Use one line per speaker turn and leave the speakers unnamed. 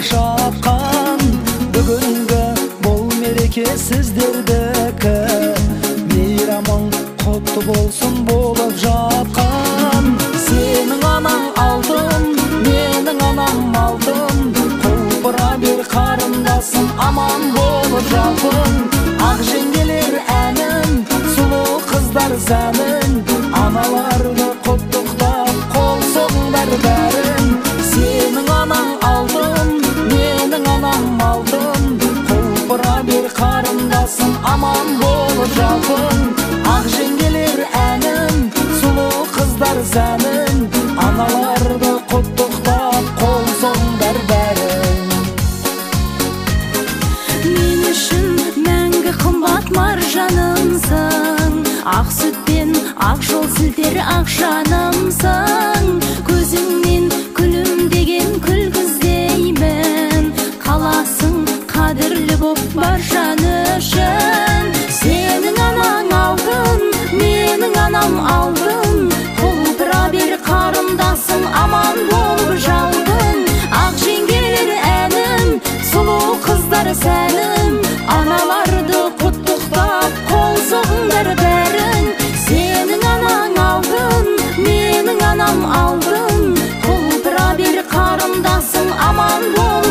жашатқан. Бүгінгі бұл мереке сіздердікі, мейрамың құтты болсын болып жатқан. Сенің анаң алтын, менің анам алтын, құлпыра бер қарындасым, аман болып жатын. Ақ жеңгелер әнін, сұлу қыздар зәнін, аналарды құттықтап қол соғыңдар бәрін. Сенің анаң алтын, менің анам алтын, құлпыра бер қарындасым, аман болып жатын. Ақ жеңгелер әнін, сұлу қыздар зәнін, аналарды құттықтап қол соғыңдар бәрін.
Мен үшін мәңгі қымбат маржанымсың, ақ сүт пен ақ жол сілтер ақ жанымсың. Көзіңнен күлімдеген күлгіздеймін, қаласың қадірлі боп бар жаны үшін. Сенің анаң алтын, менің анам алтын, құлпыра бер қарындасым, аман болып жалтын. Ақ жеңгелер әнім, сұлу қыздар сәнім, аналарды құттықтап қол соғыңдар бәрін. Сенің анаң алтын, менің анам алтын, құлпыра бер қарындасым, аман болып